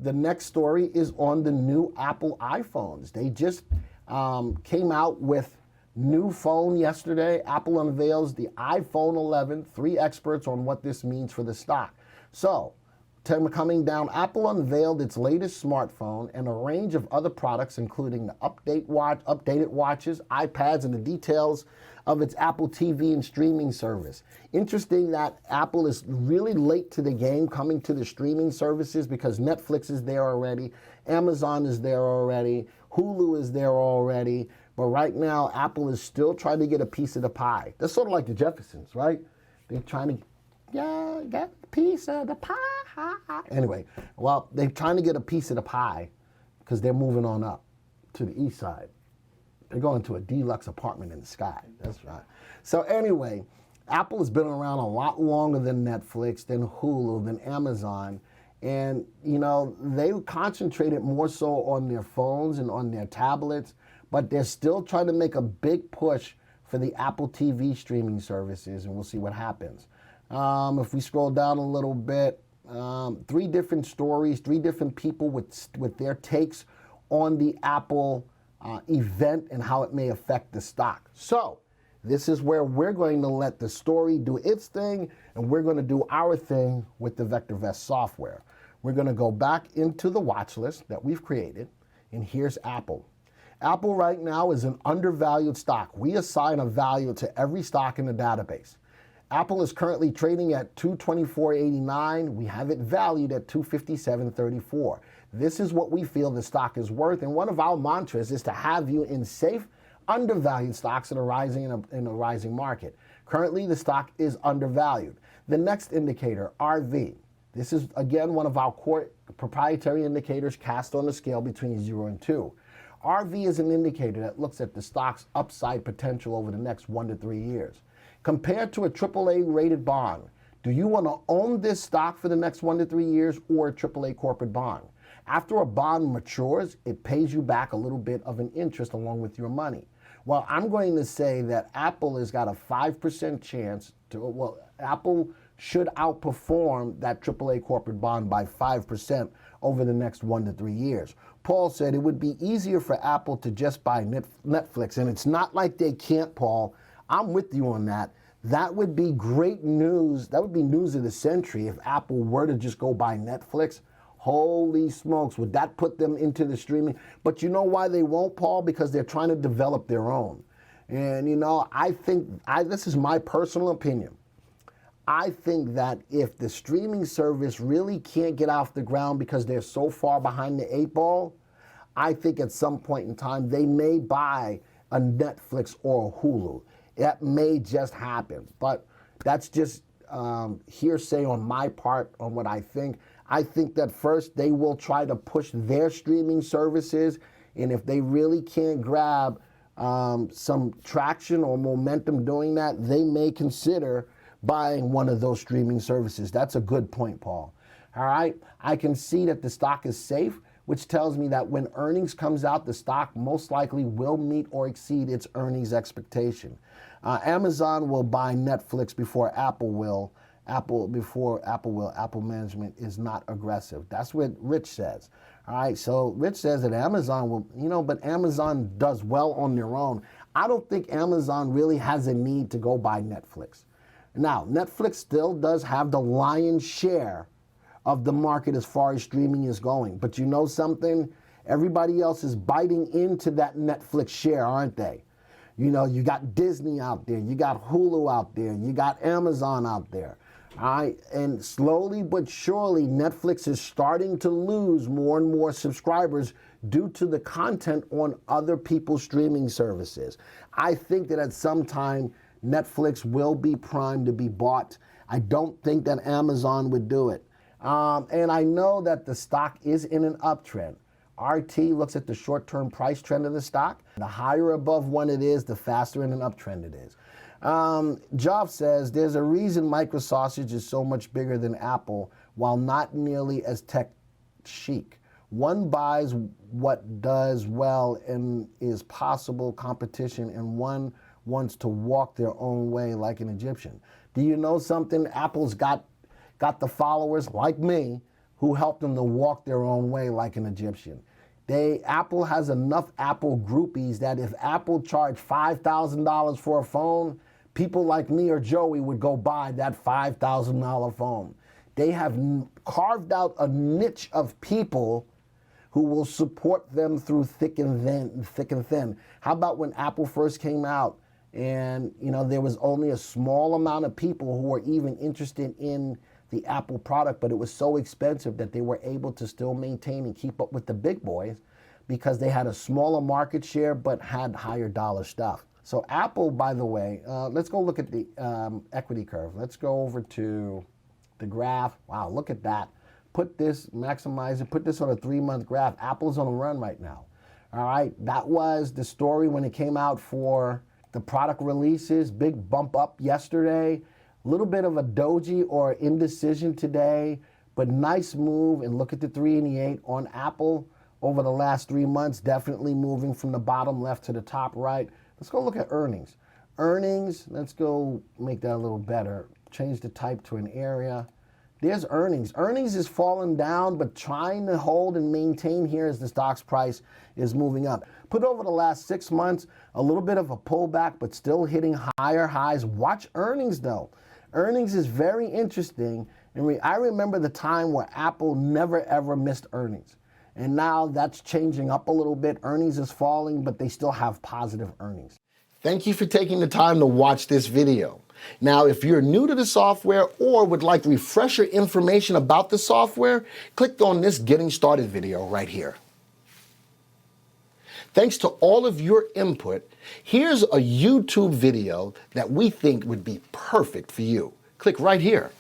the next story is on the new Apple iPhones. They just came out with new phone yesterday. Apple unveils the iPhone 11. 3 experts on what this means for the stock. So, coming down, Apple unveiled its latest smartphone and a range of other products, including the updated watches, iPads, and the details of its Apple TV and streaming service. Interesting that Apple is really late to the game coming to the streaming services because Netflix is there already, Amazon is there already, Hulu is there already, but right now Apple is still trying to get a piece of the pie. That's sort of like the Jeffersons, right? They're trying to get a piece of the pie. Anyway, well, they're trying to get a piece of the pie because they're moving on up to the east side. They're going to a deluxe apartment in the sky. That's right. So anyway, Apple has been around a lot longer than Netflix, than Hulu, than Amazon. And, you know, they concentrated more so on their phones and on their tablets, but they're still trying to make a big push for the Apple TV streaming services, and we'll see what happens. If we scroll down a little bit, 3 different stories, 3 different people with their takes on the Apple event and how it may affect the stock. So this is where we're going to let the story do its thing, and we're going to do our thing with the VectorVest software. We're going to go back into the watch list that we've created, and here's Apple. Apple right now is an undervalued stock. We assign a value to every stock in the database. Apple is currently trading at $224.89. We have it valued at $257.34. This is what we feel the stock is worth, and one of our mantras is to have you in safe, undervalued stocks that are rising in a rising market. Currently, the stock is undervalued. The next indicator, RV. This is, again, one of our core proprietary indicators cast on a scale between 0 and 2. RV is an indicator that looks at the stock's upside potential over the next 1 to 3 years. Compared to a AAA rated bond, do you want to own this stock for the next 1 to 3 years or a AAA corporate bond? After a bond matures, it pays you back a little bit of an interest along with your money. Well, I'm going to say that Apple has got a 5% chance to, well, Apple should outperform that AAA corporate bond by 5% over the next 1 to 3 years. Paul said it would be easier for Apple to just buy Netflix, and it's not like they can't, Paul. I'm with you on that. That would be great news. That would be news of the century if Apple were to just go buy Netflix. Holy smokes, would that put them into the streaming? But you know why they won't, Paul? Because they're trying to develop their own. And, you know, I think, this is my personal opinion. I think that if the streaming service really can't get off the ground because they're so far behind the 8 ball, I think at some point in time they may buy a Netflix or a Hulu. That may just happen, but that's just hearsay on my part on what I think. I think that first they will try to push their streaming services, and if they really can't grab some traction or momentum doing that, they may consider buying one of those streaming services. That's a good point, Paul. All right, I can see that the stock is safe, which tells me that when earnings comes out, the stock most likely will meet or exceed its earnings expectation. Amazon will buy Netflix before Apple will. Apple management is not aggressive. That's what Rich says. All right, so Rich says that Amazon will, you know, but Amazon does well on their own. I don't think Amazon really has a need to go buy Netflix. Now, Netflix still does have the lion's share of the market as far as streaming is going. But you know something? Everybody else is biting into that Netflix share, aren't they? You know, you got Disney out there, you got Hulu out there, you got Amazon out there. All right, and slowly but surely, Netflix is starting to lose more and more subscribers due to the content on other people's streaming services. I think that at some time, Netflix will be primed to be bought. I don't think that Amazon would do it. And I know that the stock is in an uptrend. RT looks at the short-term price trend of the stock. The higher above one it is, the faster in an uptrend it is. Joff says, there's a reason Microsausage is so much bigger than Apple while not nearly as tech chic. One buys what does well and is possible competition, and one wants to walk their own way like an Egyptian. Do you know something? Apple's got the followers like me who helped them to walk their own way like an Egyptian. Apple has enough Apple groupies that if Apple charged $5,000 for a phone, people like me or Joey would go buy that $5,000 phone. They have carved out a niche of people who will support them through thick and thin. How about when Apple first came out and there was only a small amount of people who were even interested in the Apple product, but it was so expensive that they were able to still maintain and keep up with the big boys because they had a smaller market share but had higher dollar stuff. So Apple, by the way, let's go look at the equity curve. Let's go over to the graph. Wow, look at that. Put this, maximize it, put this on a 3-month graph. Apple's on a run right now. All right, that was the story when it came out for the product releases. Big bump up yesterday. A little bit of a doji or indecision today, but nice move. And look at the 3 and the 8 on Apple over the last 3 months, definitely moving from the bottom left to the top right. Let's go look at earnings. Earnings, let's go make that a little better. Change the type to an area. There's earnings. Earnings is falling down, but trying to hold and maintain here as the stock's price is moving up. Put over the last 6 months, a little bit of a pullback, but still hitting higher highs. Watch earnings though. Earnings is very interesting. And I remember the time where Apple never ever missed earnings. And now that's changing up a little bit. Earnings is falling, but they still have positive earnings. Thank you for taking the time to watch this video. Now, if you're new to the software or would like refresher information about the software, click on this Getting Started video right here. Thanks to all of your input, here's a YouTube video that we think would be perfect for you. Click right here.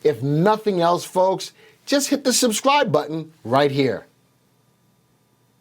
If nothing else, folks, just hit the subscribe button right here.